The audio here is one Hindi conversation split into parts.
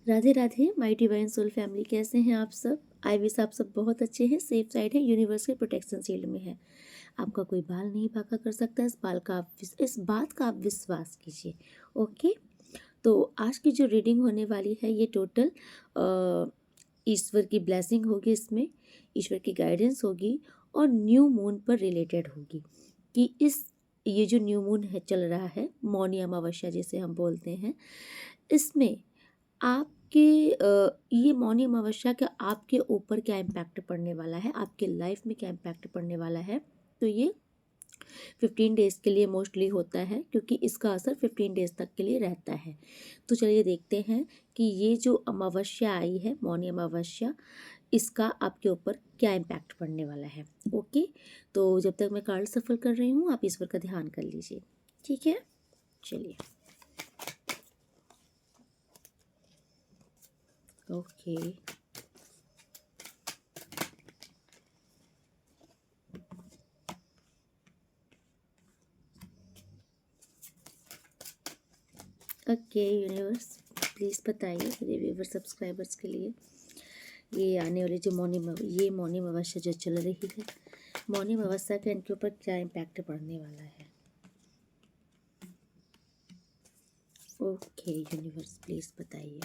Radhe Radhe my divine soul family, कैसे हैं आप सब। आई विश आप सब बहुत अच्छे हैं, सेफ साइड है, यूनिवर्स के प्रोटेक्शन शील्ड में है। आपका कोई बाल नहीं भागा कर सकता, इस बात का आप विश्वास कीजिए। ओके, तो आज की जो रीडिंग होने वाली है ये टोटल ईश्वर की ब्लेसिंग होगी, इसमें ईश्वर की गाइडेंस होगी और न्यू मून पर रिलेटेड होगी कि ये जो न्यू मून है चल रहा है, मौनी अमावस्या जिसे हम बोलते हैं, इसमें आपके ये मौनी अमावस्या का आपके ऊपर क्या इम्पैक्ट पड़ने वाला है, आपके लाइफ में क्या इम्पैक्ट पड़ने वाला है। तो ये 15 डेज़ के लिए मोस्टली होता है, क्योंकि इसका असर 15 डेज़ तक के लिए रहता है। तो चलिए देखते हैं कि ये जो अमावस्या आई है, मौनी अमावस्या, इसका आपके ऊपर क्या इम्पैक्ट पड़ने वाला है। ओके, तो जब तक मैं कार्ड सफल कर रही हूँ, आप ईश्वर का ध्यान कर लीजिए, ठीक है। चलिए, ओके, ओके यूनिवर्स, प्लीज़ बताइए मेरे व्यूवर सब्सक्राइबर्स के लिए ये आने वाली जो मौनी अमावस्या जो चल रही है, मौनी अमावस्या का इनके ऊपर क्या इम्पैक्ट पड़ने वाला है। ओके यूनिवर्स, प्लीज़ बताइए।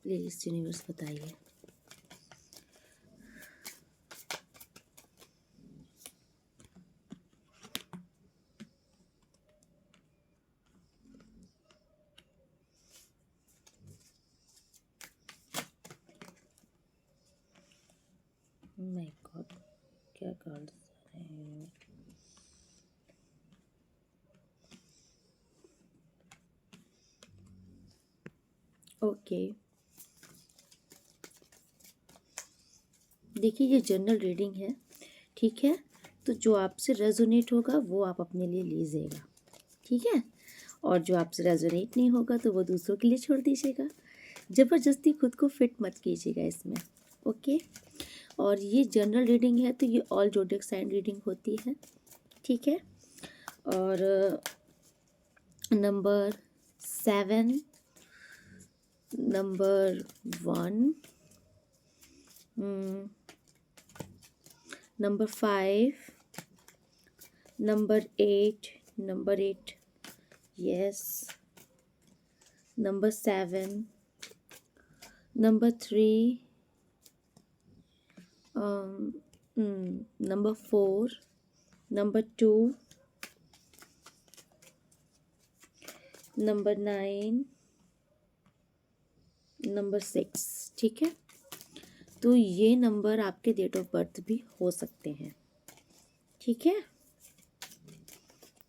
प्लीज़ यूनिवर्स बताइए। माय गॉड, क्या कार्ड्स आ रहे हैं। ओके, देखिए ये जनरल रीडिंग है, ठीक है। तो जो आपसे रेजोनेट होगा वो आप अपने लिए लीजिएगा, ठीक है। और जो आपसे रेजोनेट नहीं होगा तो वो दूसरों के लिए छोड़ दीजिएगा। ज़बरदस्ती खुद को फिट मत कीजिएगा इसमें, ओके। और ये जनरल रीडिंग है, तो ये ऑल जोडिएक साइन रीडिंग होती है, ठीक है। और number 7, number 1, number 5, number 8, yes, number 7, number 3, number 4, number 2, number 9, number 6, ठीक है। तो ये नंबर आपके डेट ऑफ बर्थ भी हो सकते हैं, ठीक है।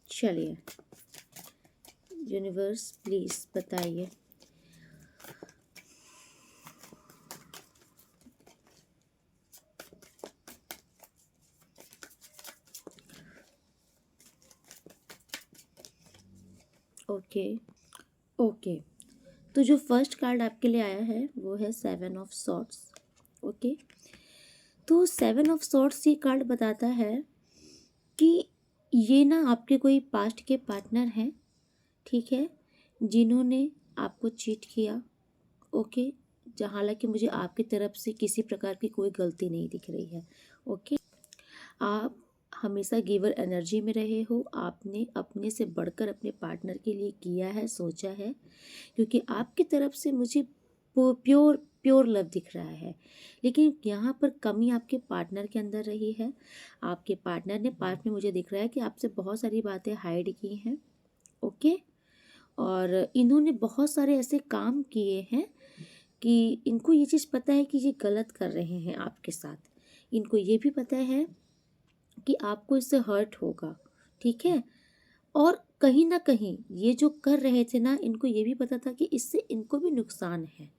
चलिए यूनिवर्स प्लीज़ बताइए। ओके, ओके, तो जो फर्स्ट कार्ड आपके लिए आया है वो है 7 ऑफ सॉर्ड्स, ओके। तो 7 ऑफ सॉर्ड्स ये कार्ड बताता है कि ये ना आपके कोई पास्ट के पार्टनर हैं, ठीक है, जिन्होंने आपको चीट किया, ओके। जहाँ हालांकि मुझे आपकी तरफ से किसी प्रकार की कोई गलती नहीं दिख रही है, ओके। आप हमेशा गिवर एनर्जी में रहे हो, आपने अपने से बढ़कर अपने पार्टनर के लिए किया है, सोचा है, क्योंकि आपकी तरफ से मुझे प्योर प्योर लव दिख रहा है। लेकिन यहाँ पर कमी आपके पार्टनर के अंदर रही है। आपके पार्टनर ने पास्ट में, मुझे दिख रहा है कि आपसे बहुत सारी बातें हाइड की हैं, ओके। और इन्होंने बहुत सारे ऐसे काम किए हैं कि इनको ये चीज़ पता है कि ये गलत कर रहे हैं आपके साथ। इनको ये भी पता है कि आपको इससे हर्ट होगा, ठीक है। और कहीं ना कहीं ये जो कर रहे थे ना, इनको ये भी पता था कि इससे इनको भी नुकसान है,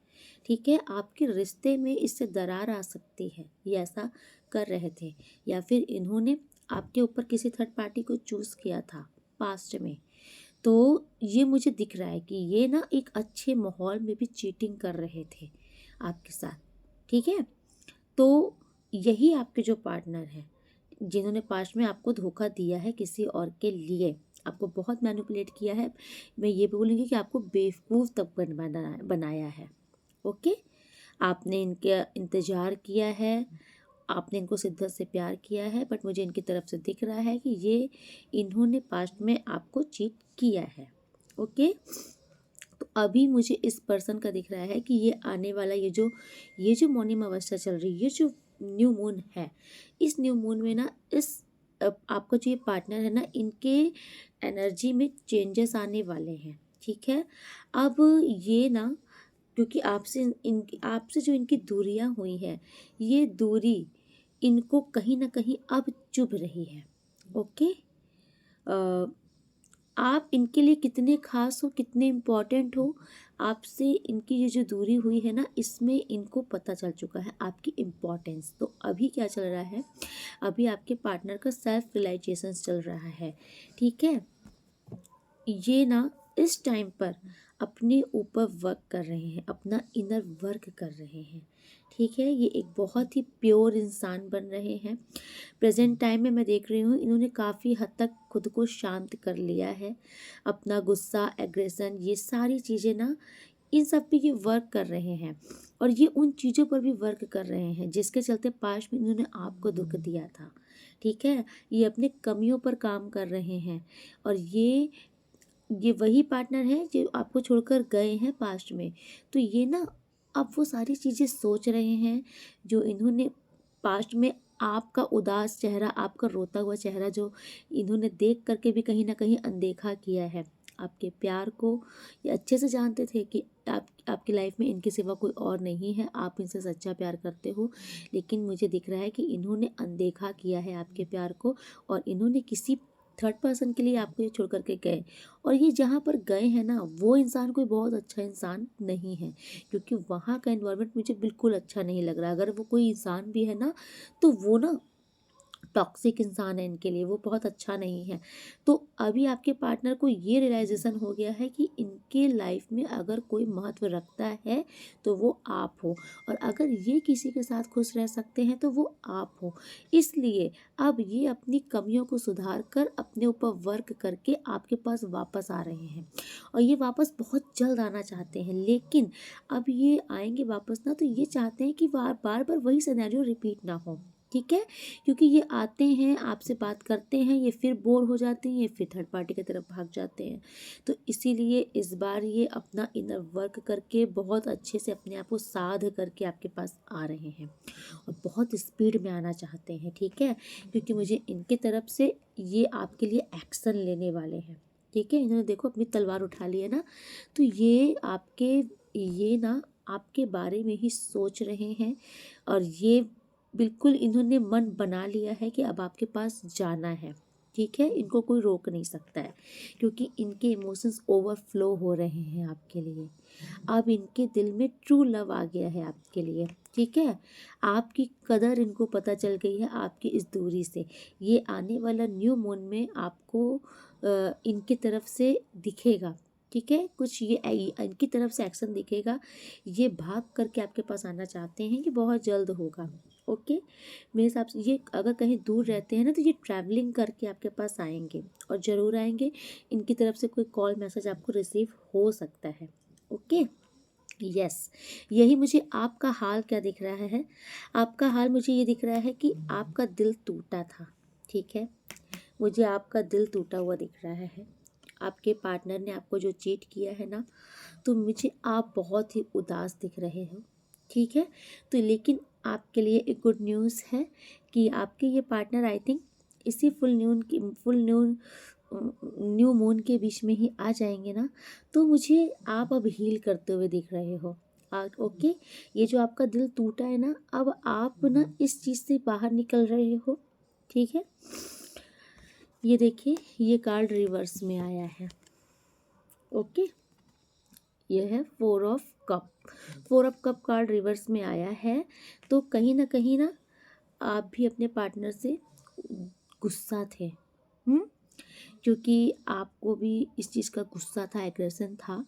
ठीक है। आपके रिश्ते में इससे दरार आ सकती है, ये ऐसा कर रहे थे। या फिर इन्होंने आपके ऊपर किसी थर्ड पार्टी को चूज़ किया था पास्ट में। तो ये मुझे दिख रहा है कि ये ना एक अच्छे माहौल में भी चीटिंग कर रहे थे आपके साथ, ठीक है। तो यही आपके जो पार्टनर हैं, जिन्होंने पास्ट में आपको धोखा दिया है किसी और के लिए, आपको बहुत मैनिपुलेट किया है। मैं ये बोलूँगी कि आपको बेवकूफ़ तक बनाया है। ओके, आपने इनका इंतज़ार किया है, आपने इनको शिद्दत से प्यार किया है, बट मुझे इनकी तरफ से दिख रहा है कि इन्होंने पास्ट में आपको चीट किया है। ओके, तो अभी मुझे इस पर्सन का दिख रहा है कि ये आने वाला ये जो मौनी अवस्था चल रही है, ये जो न्यू मून है, इस न्यू मून में ना आपका जो ये पार्टनर है ना, इनके एनर्जी में चेंजेस आने वाले हैं। ठीक है, अब ये ना, क्योंकि आपसे जो इनकी दूरियां हुई हैं, ये दूरी इनको कहीं ना कहीं अब चुभ रही है। ओके, आप इनके लिए कितने खास हो, कितने इम्पोर्टेंट हो, आपसे इनकी ये जो दूरी हुई है ना, इसमें इनको पता चल चुका है आपकी इम्पोर्टेंस। तो अभी क्या चल रहा है, अभी आपके पार्टनर का सेल्फ रियलाइजेशन चल रहा है। ठीक है, ये ना इस टाइम पर अपने ऊपर वर्क कर रहे हैं, अपना इनर वर्क कर रहे हैं। ठीक है, ये एक बहुत ही प्योर इंसान बन रहे हैं। प्रेजेंट टाइम में मैं देख रही हूँ, इन्होंने काफ़ी हद तक खुद को शांत कर लिया है। अपना गुस्सा, एग्रेशन, ये सारी चीज़ें ना, इन सब पे ये वर्क कर रहे हैं, और ये उन चीज़ों पर भी वर्क कर रहे हैं जिसके चलते पास्ट में इन्होंने आपको दुख दिया था। ठीक है, ये अपने कमियों पर काम कर रहे हैं, और ये वही पार्टनर है जो आपको छोड़कर गए हैं पास्ट में। तो ये ना अब वो सारी चीज़ें सोच रहे हैं जो इन्होंने पास्ट में, आपका उदास चेहरा, आपका रोता हुआ चेहरा जो इन्होंने देख करके भी कहीं ना कहीं अनदेखा किया है। आपके प्यार को ये अच्छे से जानते थे कि आपकी लाइफ में इनके सिवा कोई और नहीं है, आप इनसे सच्चा प्यार करते हो, लेकिन मुझे दिख रहा है कि इन्होंने अनदेखा किया है आपके प्यार को, और इन्होंने किसी थर्ड पर्सन के लिए आपको ये छोड़ करके गए। और ये जहाँ पर गए हैं ना, वो इंसान कोई बहुत अच्छा इंसान नहीं है, क्योंकि वहाँ का एनवायरनमेंट मुझे बिल्कुल अच्छा नहीं लग रहा। अगर वो कोई इंसान भी है ना, तो वो ना टॉक्सिक इंसान है इनके लिए, वो बहुत अच्छा नहीं है। तो अभी आपके पार्टनर को ये रियलाइजेशन हो गया है कि इनके लाइफ में अगर कोई महत्व रखता है तो वो आप हो, और अगर ये किसी के साथ खुश रह सकते हैं तो वो आप हो। इसलिए अब ये अपनी कमियों को सुधार कर, अपने ऊपर वर्क करके आपके पास वापस आ रहे हैं, और ये वापस बहुत जल्द आना चाहते हैं। लेकिन अब ये आएंगे वापस ना, तो ये चाहते हैं कि बार बार वही सिनेरियो रिपीट ना हो। ठीक है, क्योंकि ये आते हैं, आपसे बात करते हैं, ये फिर बोर हो जाते हैं, ये फिर थर्ड पार्टी की तरफ भाग जाते हैं। तो इसीलिए इस बार ये अपना इनर वर्क करके बहुत अच्छे से अपने आप को साध करके आपके पास आ रहे हैं, और बहुत स्पीड में आना चाहते हैं। ठीक है, क्योंकि मुझे इनके तरफ से ये आपके लिए एक्शन लेने वाले हैं। ठीक है, इन्होंने देखो अपनी तलवार उठा ली है ना, तो ये ना आपके बारे में ही सोच रहे हैं, और ये बिल्कुल इन्होंने मन बना लिया है कि अब आपके पास जाना है। ठीक है, इनको कोई रोक नहीं सकता है, क्योंकि इनके इमोशंस ओवरफ्लो हो रहे हैं आपके लिए। अब इनके दिल में ट्रू लव आ गया है आपके लिए। ठीक है, आपकी कदर इनको पता चल गई है आपकी इस दूरी से। ये आने वाला न्यू मून में आपको इनकी तरफ से दिखेगा। ठीक है, कुछ ये इनकी तरफ से एक्शन दिखेगा। ये भाग करके आपके पास आना चाहते हैं, कि बहुत जल्द होगा। ओके, मेरे हिसाब से ये अगर कहीं दूर रहते हैं ना, तो ये ट्रैवलिंग करके आपके पास आएंगे, और ज़रूर आएंगे। इनकी तरफ से कोई कॉल मैसेज आपको रिसीव हो सकता है। ओके, यस, यही मुझे आपका हाल क्या दिख रहा है। आपका हाल मुझे ये दिख रहा है कि आपका दिल टूटा था। ठीक है, मुझे आपका दिल टूटा हुआ दिख रहा है। आपके पार्टनर ने आपको जो चीट किया है ना, तो मुझे आप बहुत ही उदास दिख रहे हो। ठीक है, तो लेकिन आपके लिए एक गुड न्यूज़ है कि आपके ये पार्टनर आई थिंक इसी फुल न्यू मून के बीच में ही आ जाएंगे ना, तो मुझे आप अब हील करते हुए दिख रहे हो। ओके, ये जो आपका दिल टूटा है ना, अब आप ना इस चीज़ से बाहर निकल रहे हो। ठीक है, ये देखिए, ये कार्ड रिवर्स में आया है। ओके, ये है 4 of cup. 4 of cup card reverse में आया है, तो कहीं ना आप भी अपने पार्टनर से गुस्सा थे। क्योंकि आपको भी इस चीज़ का गुस्सा था, एग्रेशन था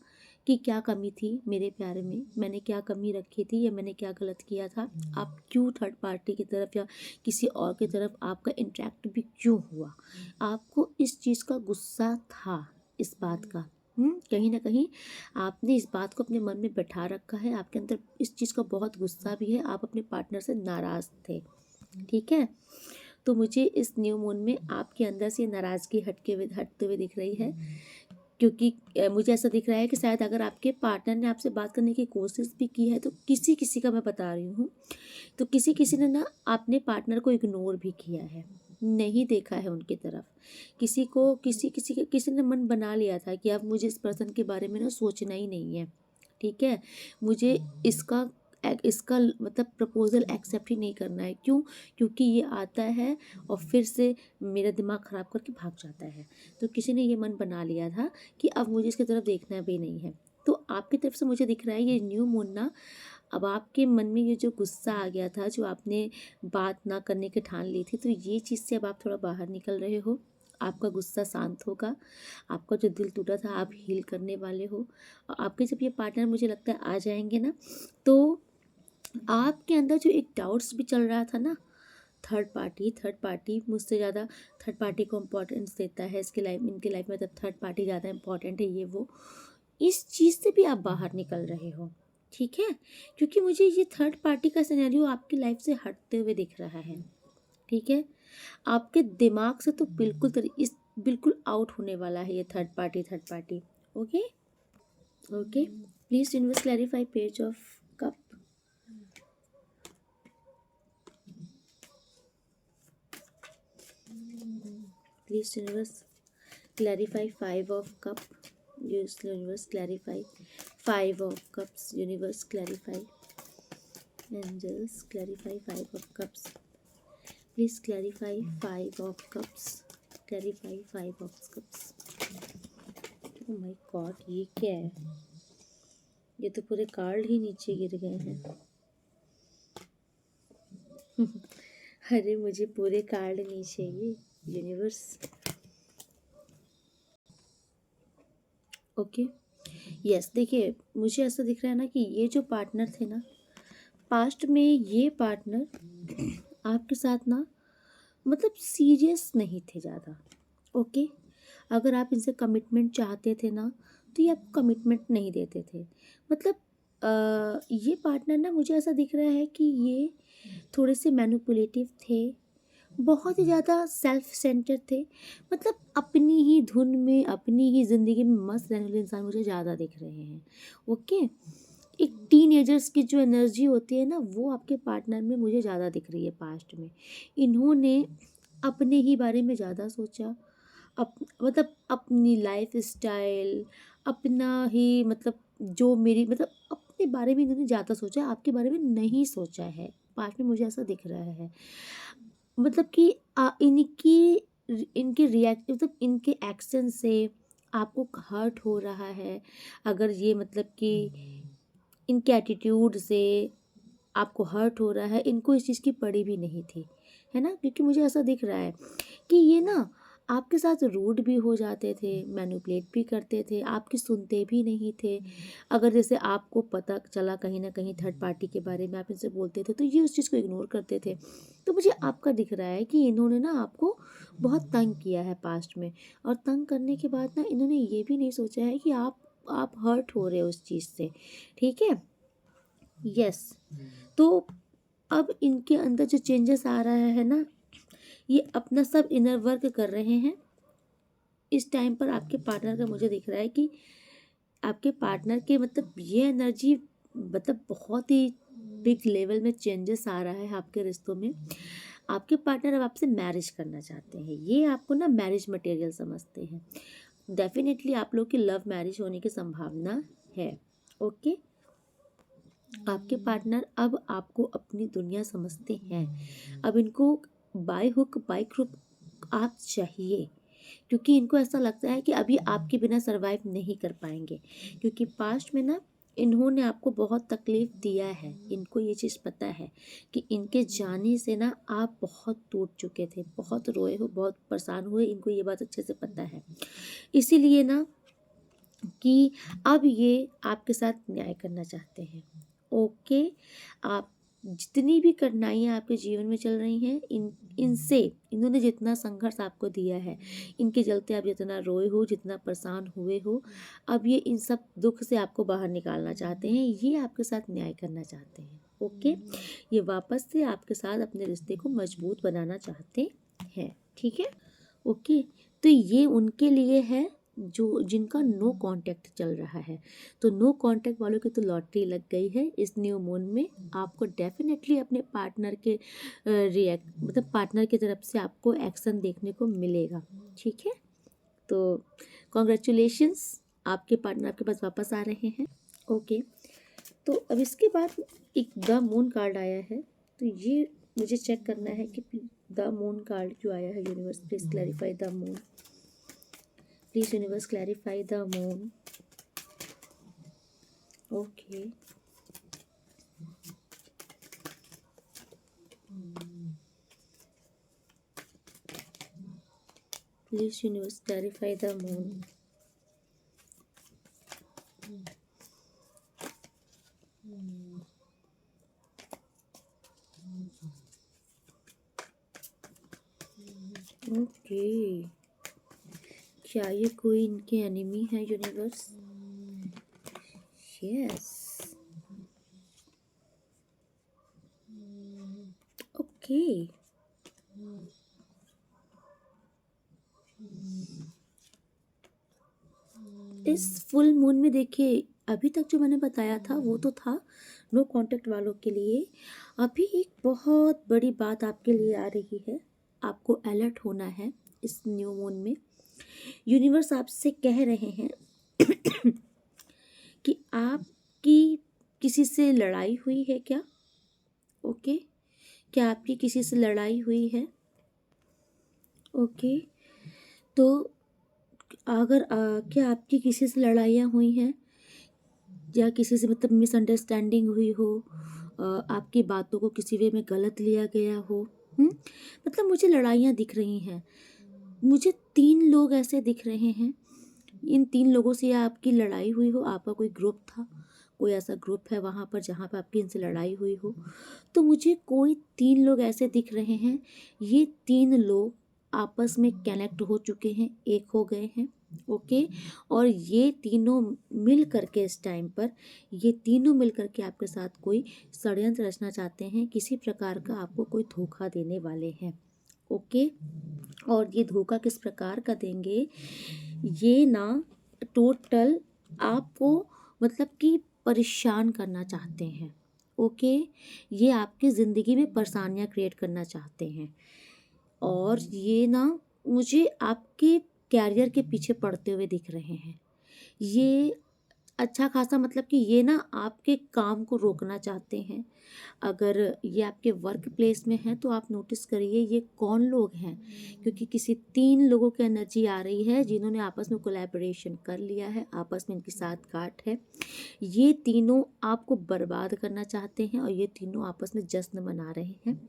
कि क्या कमी थी मेरे प्यार में, मैंने क्या कमी रखी थी या मैंने क्या गलत किया था, आप क्यों थर्ड पार्टी की तरफ या किसी और की तरफ आपका इंटरेक्ट भी क्यों हुआ, आपको इस चीज़ का गुस्सा था, इस बात का। कहीं ना कहीं आपने इस बात को अपने मन में बैठा रखा है, आपके अंदर इस चीज़ का बहुत गुस्सा भी है, आप अपने पार्टनर से नाराज़ थे। ठीक है, तो मुझे इस न्यू मून में आपके अंदर से नाराज़गी हटते हुए दिख रही है, क्योंकि मुझे ऐसा दिख रहा है कि शायद अगर आपके पार्टनर ने आपसे बात करने की कोशिश भी की है, तो किसी किसी का मैं बता रही हूँ, तो किसी किसी ने ना अपने पार्टनर को इग्नोर भी किया है, नहीं देखा है उनकी तरफ। किसी को किसी ने मन बना लिया था कि अब मुझे इस पर्सन के बारे में ना सोचना ही नहीं है। ठीक है, मुझे इसका इसका मतलब प्रपोज़ल एक्सेप्ट ही नहीं करना है। क्यों? क्योंकि ये आता है और फिर से मेरा दिमाग ख़राब करके भाग जाता है। तो किसी ने ये मन बना लिया था कि अब मुझे इसकी तरफ देखना भी नहीं है। तो आपकी तरफ से मुझे दिख रहा है ये न्यू मून ना, अब आपके मन में ये जो गुस्सा आ गया था, जो आपने बात ना करने की ठान ली थी, तो ये चीज़ से अब आप थोड़ा बाहर निकल रहे हो। आपका गुस्सा शांत होगा, आपका जो दिल टूटा था आप हील करने वाले हो। और आपके जब ये पार्टनर मुझे लगता है आ जाएंगे ना, तो आपके अंदर जो एक डाउट्स भी चल रहा था ना, थर्ड पार्टी मुझसे ज़्यादा थर्ड पार्टी को इम्पोर्टेंस देता है इसके लाइफ इनके लाइफ में, तब थर्ड पार्टी ज़्यादा इम्पोर्टेंट है, ये वो, इस चीज़ से भी आप बाहर निकल रहे हो। ठीक है, क्योंकि मुझे ये थर्ड पार्टी का सिनेरियो आपकी लाइफ से हटते हुए दिख रहा है। ठीक है, आपके दिमाग से तो बिल्कुल आउट होने वाला है ये third party. Okay okay, please universe clarify page of cup. Please universe clarify five of cup. Universe clarify five of cups. Universe clarify. Angels clarify five of cups. Please clarify five of cups. Clarify five of cups. Oh my god, ये क्या है? ये तो पूरे कार्ड ही नीचे गिर गए हैं। अरे मुझे पूरे कार्ड नहीं चाहिए यूनिवर्स। ओके यस, देखिए मुझे ऐसा दिख रहा है ना कि ये जो पार्टनर थे ना, पास्ट में ये पार्टनर आपके साथ ना मतलब सीरियस नहीं थे ज़्यादा। ओके, अगर आप इनसे कमिटमेंट चाहते थे ना, तो ये आपको कमिटमेंट नहीं देते थे। मतलब ये पार्टनर ना मुझे ऐसा दिख रहा है कि ये थोड़े से मैनिपुलेटिव थे, बहुत ही ज़्यादा सेल्फ सेंटर थे, मतलब अपनी ही धुन में अपनी ही ज़िंदगी में मस्त रहने वाले इंसान मुझे ज़्यादा दिख रहे हैं। ओके, एक टीनेजर्स की जो एनर्जी होती है ना, वो आपके पार्टनर में मुझे ज़्यादा दिख रही है पास्ट में। इन्होंने अपने ही बारे में ज़्यादा सोचा, मतलब अपनी लाइफ स्टाइल, अपना ही मतलब जो मेरी मतलब अपने बारे में इन्होंने ज़्यादा सोचा, आपके बारे में नहीं सोचा है। पास्ट में मुझे ऐसा दिख रहा है, मतलब कि इनकी रिएक्ट मतलब इनके एक्शन से आपको हर्ट हो रहा है। अगर ये मतलब कि इनके एटीट्यूड से आपको हर्ट हो रहा है, इनको इस चीज़ की पड़ी भी नहीं थी, है ना? क्योंकि मुझे ऐसा दिख रहा है कि ये ना आपके साथ रूड भी हो जाते थे, मैनिपुलेट भी करते थे, आपकी सुनते भी नहीं थे। अगर जैसे आपको पता चला कहीं ना कहीं थर्ड पार्टी के बारे में, आप इनसे बोलते थे, तो ये उस चीज़ को इग्नोर करते थे। तो मुझे आपका दिख रहा है कि इन्होंने ना आपको बहुत तंग किया है पास्ट में, और तंग करने के बाद ना इन्होंने ये भी नहीं सोचा है कि आप हर्ट हो रहे हो उस चीज़ से। ठीक है, यस। तो अब इनके अंदर जो चेंजेस आ रहा है ना, ये अपना सब इनर वर्क कर रहे हैं। इस टाइम पर आपके पार्टनर का मुझे दिख रहा है कि आपके पार्टनर के मतलब ये एनर्जी मतलब बहुत ही बिग लेवल में चेंजेस आ रहा है आपके रिश्तों में। आपके पार्टनर अब आपसे मैरिज करना चाहते हैं, ये आपको ना मैरिज मटेरियल समझते हैं। डेफिनेटली आप लोग की लव मैरिज होने की संभावना है। ओके, आपके पार्टनर अब आपको अपनी दुनिया समझते हैं। अब इनको बाय हुक बाय क्रुक आप चाहिए, क्योंकि इनको ऐसा लगता है कि अभी आपके बिना सरवाइव नहीं कर पाएंगे, क्योंकि पास्ट में ना इन्होंने आपको बहुत तकलीफ दिया है। इनको ये चीज़ पता है कि इनके जाने से ना आप बहुत टूट चुके थे, बहुत रोए हो, बहुत परेशान हुए, इनको ये बात अच्छे से पता है। इसीलिए ना कि अब ये आपके साथ न्याय करना चाहते हैं। ओके, आप जितनी भी कठिनाइयाँ आपके जीवन में चल रही हैं, इनसे इन्होंने जितना संघर्ष आपको दिया है, इनके चलते आप जितना रोए हो, जितना परेशान हुए हो, अब ये इन सब दुख से आपको बाहर निकालना चाहते हैं। ये आपके साथ न्याय करना चाहते हैं। ओके, ये वापस से आपके साथ अपने रिश्ते को मजबूत बनाना चाहते हैं। ठीक है। ओके, तो ये उनके लिए है जो जिनका नो कांटेक्ट चल रहा है। तो नो कांटेक्ट वालों की तो लॉटरी लग गई है। इस न्यू मून में आपको डेफिनेटली अपने पार्टनर के रिएक्ट मतलब पार्टनर की तरफ से आपको एक्शन देखने को मिलेगा। ठीक है, तो कॉन्ग्रेचुलेशंस, आपके पार्टनर आपके पास वापस आ रहे हैं। ओके, तो अब इसके बाद एक द मून कार्ड आया है। तो ये मुझे चेक करना है कि द मून कार्ड जो आया है, universe please clarify the moon, please universe clarify the moon. Okay, please universe clarify the moon. Okay, क्या ये कोई इनके एनिमी है यूनिवर्स? यस। ओके, इस फुल मून में देखिए, अभी तक जो मैंने बताया था वो तो था नो कांटेक्ट वालों के लिए। अभी एक बहुत बड़ी बात आपके लिए आ रही है। आपको अलर्ट होना है इस न्यू मून में। यूनिवर्स आपसे कह रहे हैं कि आपकी किसी से लड़ाई हुई है क्या? ओके, क्या आपकी किसी से लड़ाई हुई है? ओके, तो अगर क्या आपकी किसी से लड़ाइयाँ हुई हैं या किसी से मतलब मिसअंडरस्टैंडिंग हुई हो, आपकी बातों को किसी वे में गलत लिया गया हो, मतलब मुझे लड़ाइयाँ दिख रही हैं। मुझे 3 लोग ऐसे दिख रहे हैं। इन 3 लोगों से या आपकी लड़ाई हुई हो, आपका कोई ग्रुप था, कोई ऐसा ग्रुप है वहाँ पर जहाँ पर आपकी इनसे लड़ाई हुई हो। तो मुझे कोई 3 लोग ऐसे दिख रहे हैं। ये 3 लोग आपस में कनेक्ट हो चुके हैं, एक हो गए हैं। ओके, और ये तीनों मिल करके इस टाइम पर ये तीनों मिल करके आपके साथ कोई षड्यंत्र रचना चाहते हैं। किसी प्रकार का आपको कोई धोखा देने वाले हैं। ओके, और ये धोखा किस प्रकार का देंगे, ये ना टोटल आपको मतलब कि परेशान करना चाहते हैं। ओके, ये आपकी ज़िंदगी में परेशानियाँ क्रिएट करना चाहते हैं। और ये ना मुझे आपके कैरियर के पीछे पड़ते हुए दिख रहे हैं। ये अच्छा खासा मतलब कि ये ना आपके काम को रोकना चाहते हैं। अगर ये आपके वर्क प्लेस में है तो आप नोटिस करिए ये कौन लोग हैं, क्योंकि किसी 3 लोगों की एनर्जी आ रही है जिन्होंने आपस में कोलैबोरेशन कर लिया है, आपस में इनकी साठगांठ है। ये तीनों आपको बर्बाद करना चाहते हैं और ये तीनों आपस में जश्न मना रहे हैं।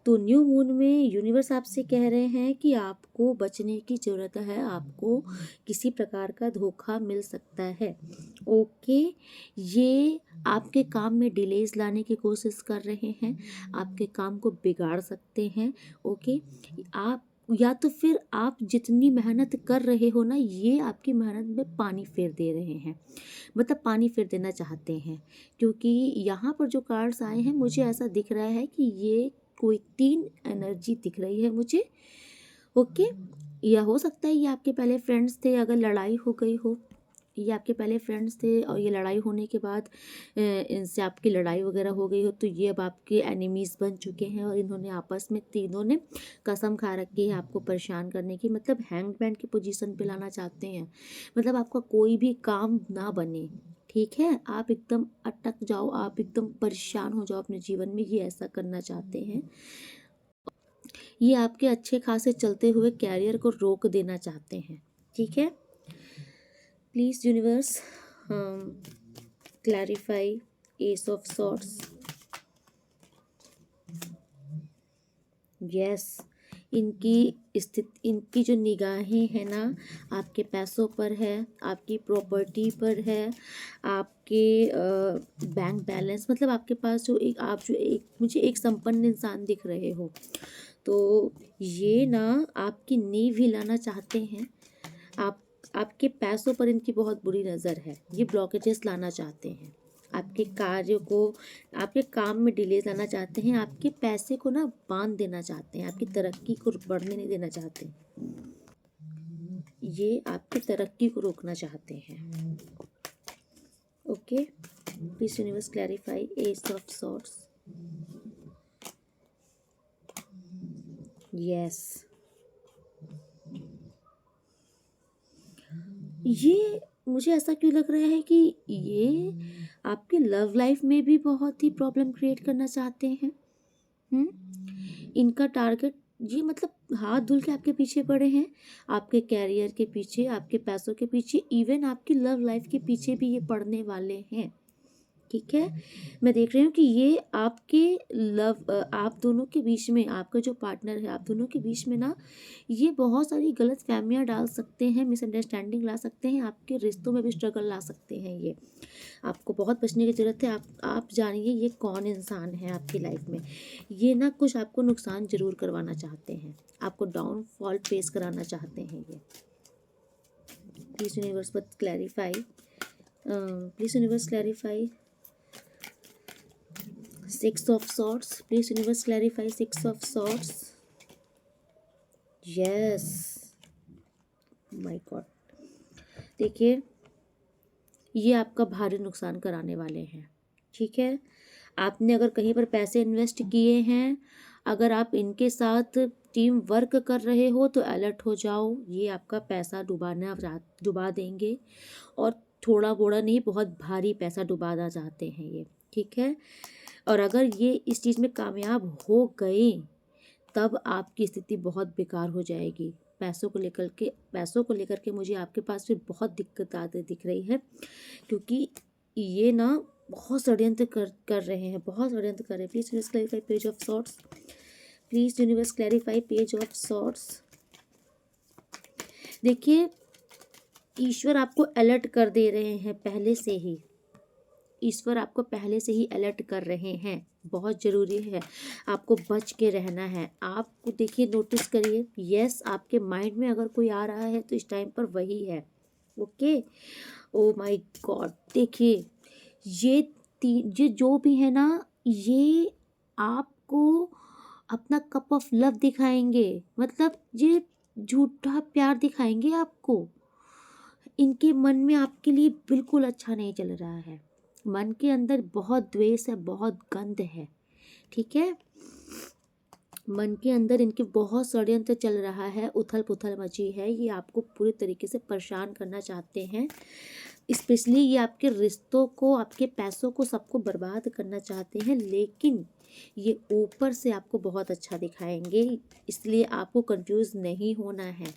तो न्यू मून में यूनिवर्स आपसे कह रहे हैं कि आपको बचने की ज़रूरत है, आपको किसी प्रकार का धोखा मिल सकता है। ओके, ये आपके काम में डिलेज लाने की कोशिश कर रहे हैं, आपके काम को बिगाड़ सकते हैं। ओके, आप या तो फिर आप जितनी मेहनत कर रहे हो ना, ये आपकी मेहनत में पानी फेर दे रहे हैं, मतलब पानी फेर देना चाहते हैं। क्योंकि यहाँ पर जो कार्ड्स आए हैं मुझे ऐसा दिख रहा है कि ये कोई 3 एनर्जी दिख रही है मुझे। ओके, या हो सकता है ये आपके पहले फ्रेंड्स थे, अगर लड़ाई हो गई हो, ये आपके पहले फ्रेंड्स थे और ये लड़ाई होने के बाद इनसे आपकी लड़ाई वगैरह हो गई हो, तो ये अब आपके एनिमीज़ बन चुके हैं और इन्होंने आपस में तीनों ने कसम खा रखी है आपको परेशान करने की, मतलब हैंगमैन की पोजीशन पे लाना चाहते हैं। मतलब आपका कोई भी काम ना बने, ठीक है, आप एकदम अटक जाओ, आप एकदम परेशान हो जाओ अपने जीवन में, ये ऐसा करना चाहते हैं। ये आपके अच्छे खासे चलते हुए कैरियर को रोक देना चाहते हैं। ठीक है, please universe clarify s of swords. Yes, इनकी जो निगाहें हैं ना आपके पैसों पर है, आपकी प्रॉपर्टी पर है, आपके बैंक बैलेंस, मतलब आपके पास जो एक मुझे एक संपन्न इंसान दिख रहे हो, तो ये ना आपकी नींव हिलाना चाहते हैं। आप आपके पैसों पर इनकी बहुत बुरी नज़र है। ये ब्लॉकेजेस लाना चाहते हैं, आपके कार्यों को, आपके काम में डिलेज लाना चाहते हैं, आपके पैसे को ना बांध देना चाहते हैं, आपकी तरक्की को बढ़ने नहीं देना चाहते। ये आपकी तरक्की को रोकना चाहते हैं। Okay, please universe clarify s of sorts. Yes, ये मुझे ऐसा क्यों लग रहा है कि ये आपके लव लाइफ में भी बहुत ही प्रॉब्लम क्रिएट करना चाहते हैं। इनका टारगेट, ये मतलब हाथ धुल के आपके पीछे पड़े हैं, आपके कैरियर के पीछे, आपके पैसों के पीछे, इवन आपकी लव लाइफ के पीछे भी ये पड़ने वाले हैं। ठीक है, मैं देख रही हूँ कि ये आपके आप दोनों के बीच में, आपका जो पार्टनर है, आप दोनों के बीच में ना ये बहुत सारी गलत फहमियाँ डाल सकते हैं, मिसअंडरस्टैंडिंग ला सकते हैं, आपके रिश्तों में भी स्ट्रगल ला सकते हैं। ये आपको बहुत बचने की ज़रूरत है। आप जानिए ये कौन इंसान है आपकी लाइफ में। ये ना कुछ आपको नुकसान ज़रूर करवाना चाहते हैं, आपको डाउनफॉल फेस कराना चाहते हैं ये। Please universe but clarify, please universe clarify six of sorts, please universe clarify six of sorts. Yes, my god, देखिए ये आपका भारी नुकसान कराने वाले हैं। ठीक है, आपने अगर कहीं पर पैसे इन्वेस्ट किए हैं, अगर आप इनके साथ टीम वर्क कर रहे हो तो अलर्ट हो जाओ, ये आपका पैसा डुबा देंगे, और थोड़ा बोड़ा नहीं, बहुत भारी पैसा डुबाना चाहते हैं ये। ठीक है, और अगर ये इस चीज़ में कामयाब हो गए तब आपकी स्थिति बहुत बेकार हो जाएगी। पैसों को लेकर के मुझे आपके पास भी बहुत दिक्कत आती दिख रही है, क्योंकि ये ना बहुत षड्यंत्र कर रहे हैं, बहुत षड्यंत्र कर रहे हैं। Please universe clarify page of sorts, please universe clarify page of sorts. देखिए ईश्वर आपको अलर्ट कर दे रहे हैं पहले से ही, ईश्वर आपको पहले से ही अलर्ट कर रहे हैं। बहुत ज़रूरी है, आपको बच के रहना है। आपको देखिए, नोटिस करिए, यस आपके माइंड में अगर कोई आ रहा है तो इस टाइम पर वही है। ओके, ओ माय गॉड, देखिए ये जो भी है ना, ये आपको अपना कप ऑफ लव दिखाएंगे, मतलब ये झूठा प्यार दिखाएंगे आपको। इनके मन में आपके लिए बिल्कुल अच्छा नहीं चल रहा है, मन के अंदर बहुत द्वेष है, बहुत गंध है। ठीक है, मन के अंदर इनके बहुत षड्यंत्र चल रहा है, उथल पुथल मची है, ये आपको पूरी तरीके से परेशान करना चाहते हैं। स्पेशली ये आपके रिश्तों को, आपके पैसों को, सबको बर्बाद करना चाहते हैं, लेकिन ये ऊपर से आपको बहुत अच्छा दिखाएंगे, इसलिए आपको कंफ्यूज नहीं होना है।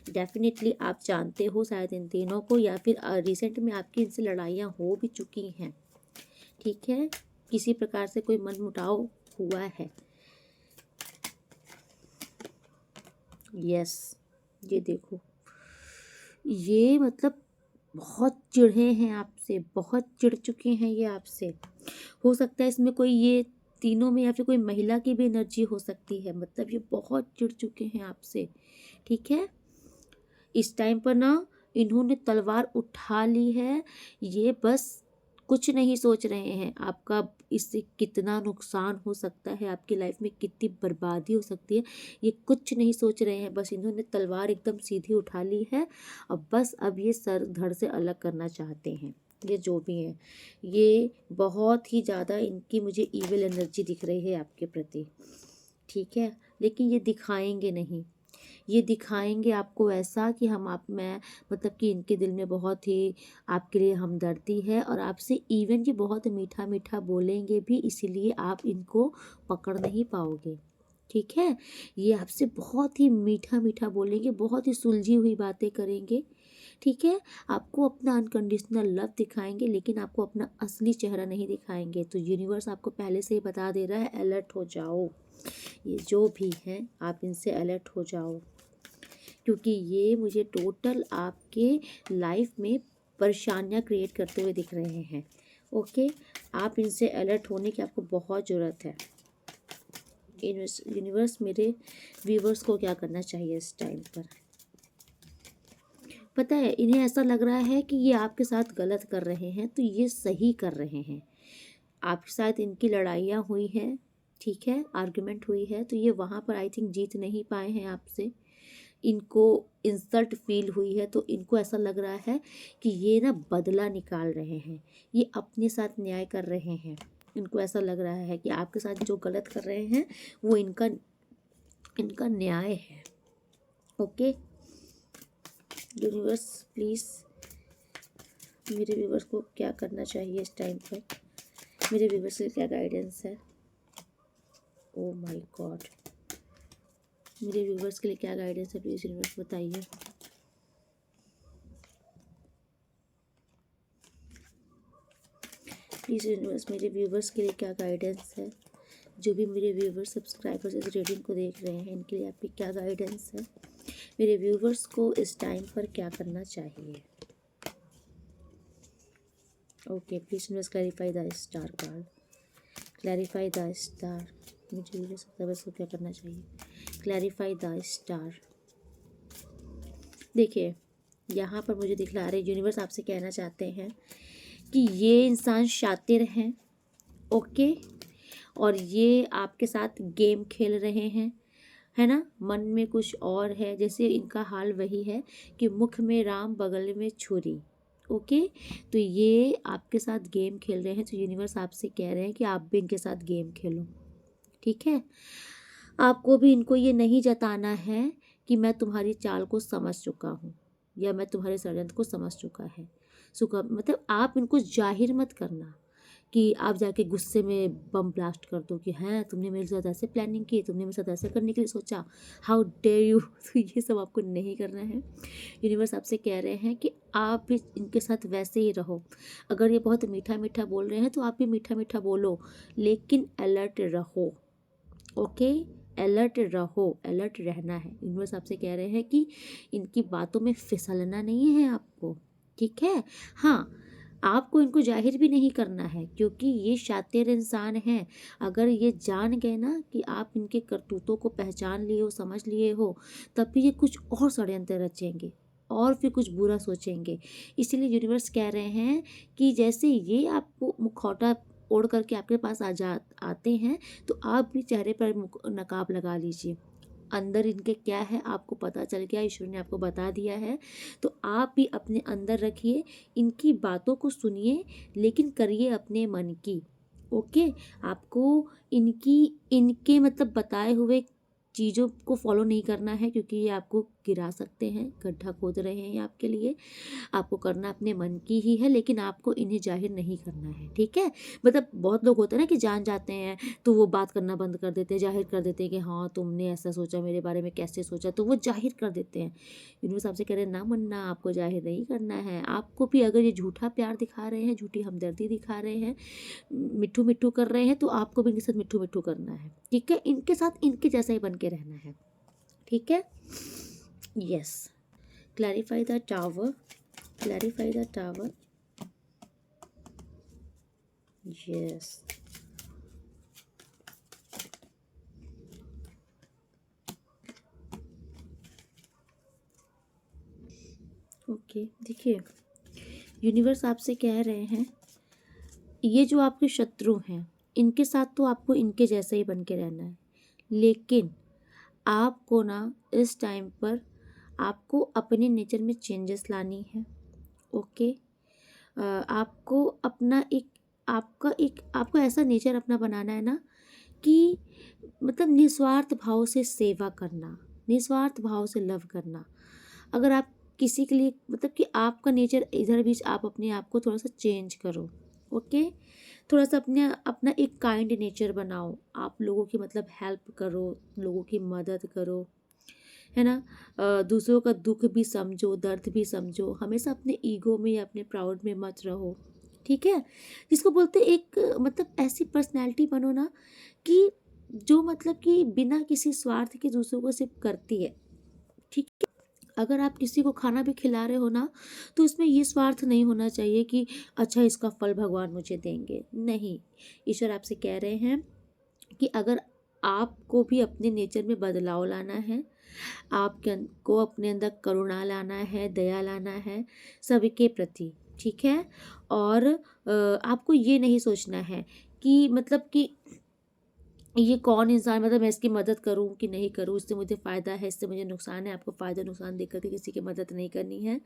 डेफिनेटली आप जानते हो शायद इन तीनों को, या फिर रिसेंट में आपकी इनसे लड़ाइयाँ हो भी चुकी हैं। ठीक है, किसी प्रकार से कोई मनमुटाव हुआ है। यस, ये देखो, ये मतलब बहुत चिढ़े हैं आपसे, बहुत चिढ़ चुके हैं ये आपसे। हो सकता है इसमें कोई, ये तीनों में या फिर कोई महिला की भी एनर्जी हो सकती है, मतलब ये बहुत चिढ़ चुके हैं आपसे। ठीक है, इस टाइम पर ना इन्होंने तलवार उठा ली है, ये बस कुछ नहीं सोच रहे हैं आपका इससे कितना नुकसान हो सकता है, आपकी लाइफ में कितनी बर्बादी हो सकती है, ये कुछ नहीं सोच रहे हैं। बस इन्होंने तलवार एकदम सीधी उठा ली है, और बस अब ये सर धड़ से अलग करना चाहते हैं। ये जो भी है, ये बहुत ही ज़्यादा इनकी मुझे ईविल एनर्जी दिख रही है आपके प्रति। ठीक है, लेकिन ये दिखाएंगे नहीं, ये दिखाएंगे आपको ऐसा कि मैं मतलब कि इनके दिल में बहुत ही आपके लिए हमदर्दी है, और आपसे इवन ये बहुत मीठा मीठा बोलेंगे भी, इसीलिए आप इनको पकड़ नहीं पाओगे। ठीक है, ये आपसे बहुत ही मीठा मीठा बोलेंगे, बहुत ही सुलझी हुई बातें करेंगे। ठीक है, आपको अपना अनकंडीशनल लव दिखाएंगे, लेकिन आपको अपना असली चेहरा नहीं दिखाएंगे। तो यूनिवर्स आपको पहले से ही बता दे रहा है, अलर्ट हो जाओ, ये जो भी हैं आप इनसे अलर्ट हो जाओ, क्योंकि ये मुझे टोटल आपके लाइफ में परेशानियां क्रिएट करते हुए दिख रहे हैं। ओके, आप इनसे अलर्ट होने की आपको बहुत ज़रूरत है। यूनिवर्स मेरे व्यूवर्स को क्या करना चाहिए इस टाइम पर? पता है, इन्हें ऐसा लग रहा है कि ये आपके साथ गलत कर रहे हैं तो ये सही कर रहे हैं। आपके साथ इनकी लड़ाइयाँ हुई हैं, ठीक है, आर्गुमेंट हुई है, तो ये वहाँ पर आई थिंक जीत नहीं पाए हैं आपसे। इनको इंसल्ट फील हुई है तो इनको ऐसा लग रहा है कि ये ना बदला निकाल रहे हैं, ये अपने साथ न्याय कर रहे हैं। इनको ऐसा लग रहा है कि आपके साथ जो गलत कर रहे हैं वो इनका इनका न्याय है। ओके, यूनिवर्स प्लीज़ मेरे व्यूवर्स को क्या करना चाहिए इस टाइम पर? मेरे व्यूवर्स के लिए क्या गाइडेंस है? ओ माय गॉड, मेरे व्यूवर्स के लिए क्या गाइडेंस है? प्लीज़ यूनिवर्स बताइए। प्लीज़ यूनिवर्स मेरे व्यूवर्स के लिए क्या गाइडेंस है? जो भी मेरे व्यूवर्स सब्सक्राइबर्स इस रीडिंग को देख रहे हैं, इनके लिए आपकी क्या गाइडेंस है? मेरे व्यूवर्स को इस टाइम पर क्या करना चाहिए? Okay, please universe clarify the star card, clarify the star. मुझे व्यूवर्स सब्सक्राइबर्स को क्या करना चाहिए? Clarify the star. देखिए, यहाँ पर मुझे दिखला रहे यूनिवर्स आपसे कहना चाहते हैं कि ये इंसान शातिर हैं, ओके, और ये आपके साथ गेम खेल रहे हैं, है ना, मन में कुछ और है। जैसे इनका हाल वही है कि मुख में राम बगल में छुरी। ओके, तो ये आपके साथ गेम खेल रहे हैं, तो यूनिवर्स आपसे कह रहे हैं कि आप भी इनके साथ गेम खेलो, ठीक है। आपको भी इनको ये नहीं जताना है कि मैं तुम्हारी चाल को समझ चुका हूँ या मैं तुम्हारे षड्यंत्र को समझ चुका है। मतलब आप इनको जाहिर मत करना कि आप जाके गुस्से में बम ब्लास्ट कर दो कि हाँ तुमने मेरे साथ ऐसे प्लानिंग की, तुमने मेरे साथ ऐसे करने के लिए सोचा, हाउ डेयर यू। तो ये सब आपको नहीं करना है। यूनिवर्स आपसे कह रहे हैं कि आप भी इनके साथ वैसे ही रहो। अगर ये बहुत मीठा मीठा बोल रहे हैं तो आप भी मीठा मीठा बोलो, लेकिन अलर्ट रहो। ओके, अलर्ट रहो, अलर्ट रहना है। यूनिवर्स आपसे कह रहे हैं कि इनकी बातों में फिसलना नहीं है आपको, ठीक है। हाँ, आपको इनको जाहिर भी नहीं करना है क्योंकि ये शातिर इंसान हैं। अगर ये जान गए ना कि आप इनके करतूतों को पहचान लिए हो, समझ लिए हो, तब भी ये कुछ और षड्यंत्र रचेंगे और फिर कुछ बुरा सोचेंगे। इसीलिए यूनिवर्स कह रहे हैं कि जैसे ये आपको मुखौटा ओढ़ करके आपके पास आते हैं, तो आप भी चेहरे पर नकाब लगा लीजिए। अंदर इनके क्या है आपको पता चल गया, ईश्वर ने आपको बता दिया है, तो आप भी अपने अंदर रखिए, इनकी बातों को सुनिए, लेकिन करिए अपने मन की। ओके, आपको इनके मतलब बताए हुए चीज़ों को फॉलो नहीं करना है क्योंकि ये आपको गिरा सकते हैं, गड्ढा खोद रहे हैं आपके लिए। आपको करना अपने मन की ही है, लेकिन आपको इन्हें जाहिर नहीं करना है, ठीक है। मतलब बहुत लोग होते हैं ना कि जान जाते हैं तो वो बात करना बंद कर देते हैं, जाहिर कर देते हैं कि हाँ तुमने ऐसा सोचा मेरे बारे में, कैसे सोचा, तो वो जाहिर कर देते हैं। यूनिवर्स आपसे कह रहे हैं ना मनना, आपको जाहिर नहीं करना है। आपको भी अगर ये झूठा प्यार दिखा रहे हैं, झूठी हमदर्दी दिखा रहे हैं, मिट्ठू मिट्ठू कर रहे हैं, तो आपको भी इनके साथ मिट्ठू मिट्ठू करना है, ठीक है। इनके साथ इनके जैसा ही बन के रहना है, ठीक है। Yes, clarify the tower, clarify the tower. Yes. Okay, देखिए यूनिवर्स आपसे कह रहे हैं ये जो आपके शत्रु हैं इनके साथ तो आपको इनके जैसे ही बन के रहना है, लेकिन आपको ना इस टाइम पर आपको अपने नेचर में चेंजेस लानी है। ओके, आपको अपना एक आपको ऐसा नेचर अपना बनाना है ना कि मतलब निस्वार्थ भाव से सेवा करना, निस्वार्थ भाव से लव करना। अगर आप किसी के लिए मतलब कि आपका नेचर इधर बीच आप अपने आप को थोड़ा सा चेंज करो। ओके, थोड़ा सा अपना एक काइंड नेचर बनाओ। आप लोगों की मतलब हेल्प करो, लोगों की मदद करो, है ना। दूसरों का दुख भी समझो, दर्द भी समझो। हमेशा अपने ईगो में या अपने प्राउड में मत रहो, ठीक है। जिसको बोलते एक मतलब ऐसी पर्सनैलिटी बनो ना कि जो मतलब कि बिना किसी स्वार्थ के दूसरों को सिर्फ करती है। ठीक है, अगर आप किसी को खाना भी खिला रहे हो ना, तो उसमें ये स्वार्थ नहीं होना चाहिए कि अच्छा इसका फल भगवान मुझे देंगे। नहीं, ईश्वर आपसे कह रहे हैं कि अगर आपको भी अपने नेचर में बदलाव लाना है, को अपने अंदर करुणा लाना है, दया लाना है सभी के प्रति, ठीक है। और आपको ये नहीं सोचना है कि मतलब कि ये कौन इंसान, मतलब मैं इसकी मदद करूं कि नहीं करूं, इससे मुझे फ़ायदा है, इससे मुझे नुकसान है। आपको फ़ायदा नुकसान देख करके किसी की मदद नहीं करनी है।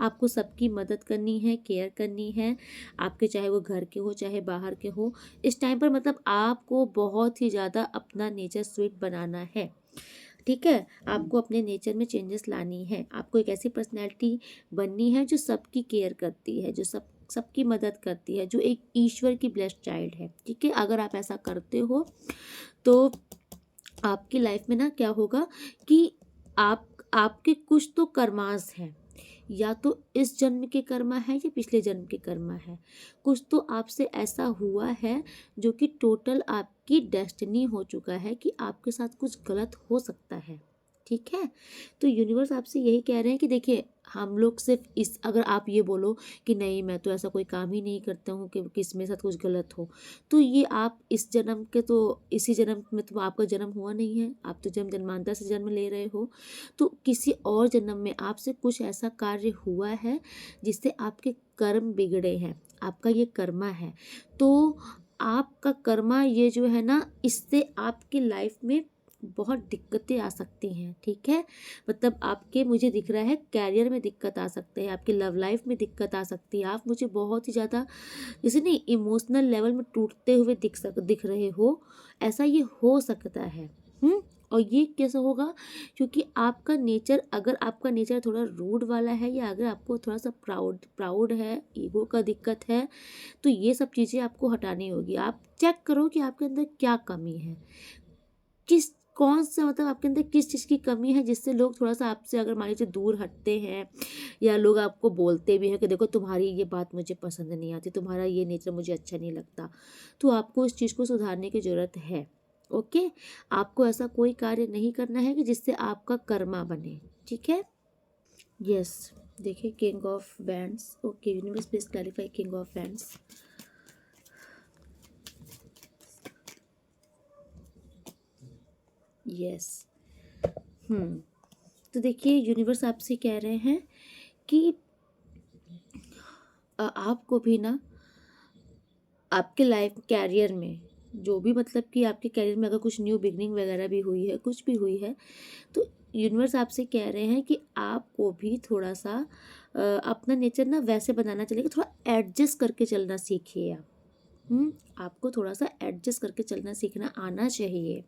आपको सबकी मदद करनी है, केयर करनी है, आपके चाहे वो घर के हो चाहे बाहर के हो। इस टाइम पर मतलब आपको बहुत ही ज़्यादा अपना नेचर स्वीट बनाना है, ठीक है। आपको अपने नेचर में चेंजेस लानी है। आपको एक ऐसी पर्सनैलिटी बननी है जो सबकी केयर करती है, जो सबकी मदद करती है, जो एक ईश्वर की ब्लेस्ड चाइल्ड है, ठीक है। अगर आप ऐसा करते हो तो आपकी लाइफ में ना क्या होगा कि आपके कुछ तो कर्मास हैं, या तो इस जन्म के कर्मा है या पिछले जन्म के कर्मा है। कुछ तो आपसे ऐसा हुआ है जो कि टोटल आपकी डेस्टिनी हो चुका है कि आपके साथ कुछ गलत हो सकता है, ठीक है। तो यूनिवर्स आपसे यही कह रहे हैं कि देखिए, हम लोग सिर्फ इस, अगर आप ये बोलो कि नहीं मैं तो ऐसा कोई काम ही नहीं करता हूँ कि किसमें साथ कुछ गलत हो, तो ये आप इस जन्म के, तो इसी जन्म में तो आपका जन्म हुआ नहीं है। आप तो जन्म जन्मांतर से जन्म ले रहे हो, तो किसी और जन्म में आपसे कुछ ऐसा कार्य हुआ है जिससे आपके कर्म बिगड़े हैं, आपका ये कर्मा है। तो आपका कर्मा ये जो है ना, इससे आपकी लाइफ में बहुत दिक्कतें आ सकती हैं, ठीक है। मतलब आपके, मुझे दिख रहा है कैरियर में दिक्कत आ सकते हैं, आपकी लव लाइफ में दिक्कत आ सकती है। आप मुझे बहुत ही ज़्यादा जैसे नहीं इमोशनल लेवल में टूटते हुए दिख रहे हो, ऐसा ये हो सकता है। और ये कैसे होगा, क्योंकि आपका नेचर, अगर आपका नेचर थोड़ा रूड वाला है, या अगर आपको थोड़ा सा प्राउड प्राउड है, ईगो का दिक्कत है, तो ये सब चीज़ें आपको हटानी होगी। आप चेक करो कि आपके अंदर क्या कमी है, किस कौन सा, मतलब आपके अंदर किस चीज़ की कमी है जिससे लोग थोड़ा सा आपसे, अगर मान लीजिए दूर हटते हैं, या लोग आपको बोलते भी हैं कि देखो तुम्हारी ये बात मुझे पसंद नहीं आती, तुम्हारा ये नेचर मुझे अच्छा नहीं लगता, तो आपको इस चीज़ को सुधारने की ज़रूरत है। ओके, आपको ऐसा कोई कार्य नहीं करना है कि जिससे आपका कर्मा बने, ठीक है। यस, देखिए king of bands. Okay, universe please clarify king of bands. Yes. तो देखिए, यूनिवर्स आपसे कह रहे हैं कि आपको भी ना आपके लाइफ कैरियर में, जो भी मतलब कि आपके कैरियर में अगर कुछ न्यू बिगनिंग वगैरह भी हुई है, कुछ भी हुई है, तो यूनिवर्स आपसे कह रहे हैं कि आपको भी थोड़ा सा अपना नेचर ना वैसे बनाना चाहिए कि थोड़ा एडजस्ट करके चलना सीखिए आप। आपको थोड़ा सा एडजस्ट करके चलना सीखना आना चाहिए।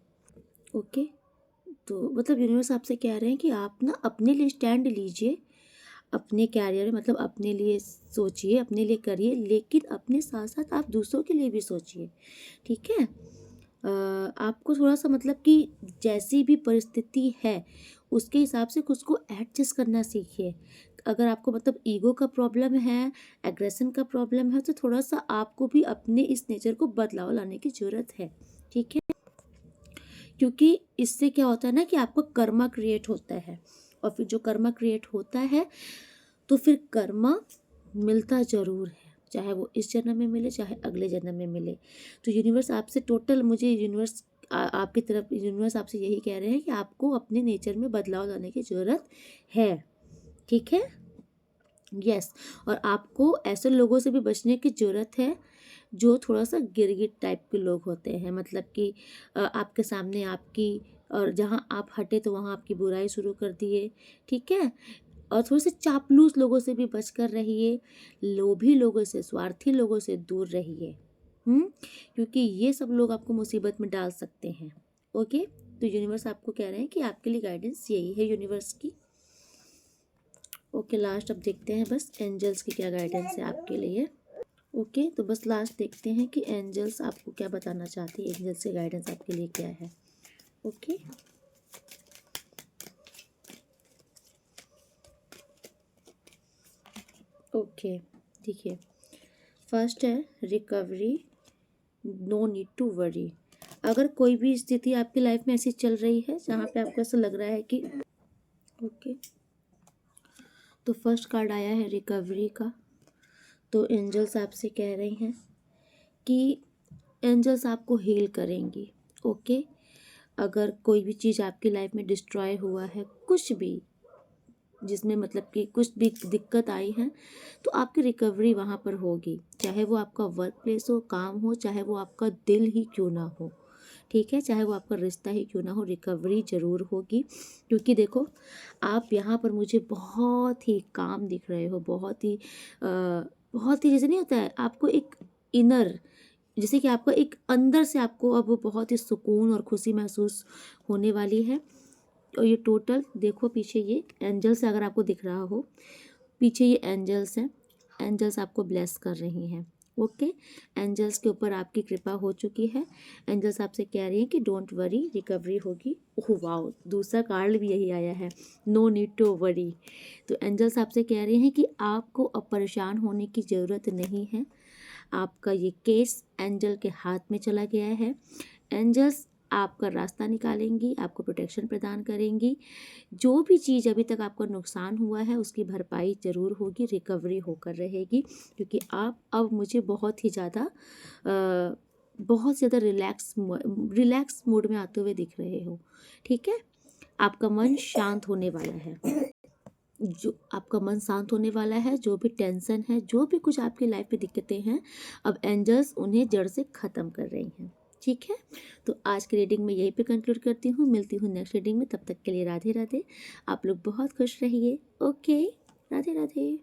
ओके, तो मतलब यूनिवर्स आपसे कह रहे हैं कि आप ना अपने लिए स्टैंड लीजिए, अपने कैरियर में, मतलब अपने लिए सोचिए, अपने लिए करिए, लेकिन अपने साथ साथ आप दूसरों के लिए भी सोचिए, ठीक है। आपको थोड़ा सा मतलब कि जैसी भी परिस्थिति है उसके हिसाब से कुछ को एडजस्ट करना सीखिए। अगर आपको मतलब ईगो का प्रॉब्लम है, एग्रेशन का प्रॉब्लम है, तो थोड़ा सा आपको भी अपने इस नेचर को बदलाव लाने की ज़रूरत है, ठीक है। क्योंकि इससे क्या होता है ना कि आपका कर्मा क्रिएट होता है, और फिर जो कर्मा क्रिएट होता है तो फिर कर्मा मिलता ज़रूर है, चाहे वो इस जन्म में मिले चाहे अगले जन्म में मिले। तो यूनिवर्स आपसे टोटल, मुझे यूनिवर्स आपकी तरफ यूनिवर्स आपसे यही कह रहे हैं कि आपको अपने नेचर में बदलाव लाने की ज़रूरत है, ठीक है। यस, और आपको ऐसे लोगों से भी बचने की ज़रूरत है जो थोड़ा सा गिरगिट टाइप के लोग होते हैं, मतलब कि आपके सामने आपकी, और जहाँ आप हटे तो वहाँ आपकी बुराई शुरू कर दिए, ठीक है। और थोड़े से चापलूस लोगों से भी बचकर रहिए, लोभी लोगों से, स्वार्थी लोगों से दूर रहिए, क्योंकि ये सब लोग आपको मुसीबत में डाल सकते हैं। ओके, तो यूनिवर्स आपको कह रहे हैं कि आपके लिए गाइडेंस यही है यूनिवर्स की। ओके, लास्ट अब देखते हैं बस एंजल्स की क्या गाइडेंस है आपके लिए। ओके, तो बस लास्ट देखते हैं कि एंजल्स आपको क्या बताना चाहती है, एंजल्स की गाइडेंस आपके लिए क्या है। ओके, ओके, देखिए, फर्स्ट है recovery, no need to worry. अगर कोई भी स्थिति आपकी लाइफ में ऐसी चल रही है जहाँ पे आपको ऐसा लग रहा है कि ओके, तो फर्स्ट कार्ड आया है रिकवरी का। तो एंजल्स आपसे कह रहे हैं कि एंजल्स आपको हील करेंगी। ओके, अगर कोई भी चीज़ आपकी लाइफ में डिस्ट्रॉय हुआ है, कुछ भी जिसमें मतलब कि कुछ भी दिक्कत आई है, तो आपकी रिकवरी वहाँ पर होगी, चाहे वो आपका वर्क प्लेस हो, काम हो, चाहे वो आपका दिल ही क्यों ना हो, ठीक है, चाहे वो आपका रिश्ता ही क्यों ना हो, रिकवरी ज़रूर होगी। क्योंकि देखो, आप यहाँ पर मुझे बहुत ही काम दिख रहे हो, बहुत ही जैसे नहीं होता है आपको एक इनर, जैसे कि आपका एक अंदर से आपको अब बहुत ही सुकून और खुशी महसूस होने वाली है। और ये टोटल देखो, पीछे ये एंजल्स अगर आपको दिख रहा हो, पीछे ये एंजल्स हैं, एंजल्स आपको ब्लेस कर रही हैं। ओके, एंजल्स के ऊपर आपकी कृपा हो चुकी है। एंजल्स आपसे कह रही हैं कि डोंट वरी, रिकवरी होगी। ओह वाओ, दूसरा कार्ड भी यही आया है, नो नीड टू वरी। तो एंजल्स आपसे कह रहे हैं कि आपको अब परेशान होने की ज़रूरत नहीं है। आपका ये केस एंजल के हाथ में चला गया है। एंजल्स आपका रास्ता निकालेंगी, आपको प्रोटेक्शन प्रदान करेंगी। जो भी चीज़ अभी तक आपको नुकसान हुआ है उसकी भरपाई ज़रूर होगी, रिकवरी होकर रहेगी। क्योंकि आप अब मुझे बहुत ज़्यादा रिलैक्स मोड में आते हुए दिख रहे हो, ठीक है। आपका मन शांत होने वाला है, जो आपका मन शांत होने वाला है, जो भी टेंशन है, जो भी कुछ आपकी लाइफ में दिक्कतें हैं, अब एंजल्स उन्हें जड़ से ख़त्म कर रही हैं, ठीक है। तो आज की रीडिंग में यहीं पे कंक्लूड करती हूँ, मिलती हूँ नेक्स्ट रीडिंग में, तब तक के लिए राधे राधे। आप लोग बहुत खुश रहिए। ओके, राधे राधे।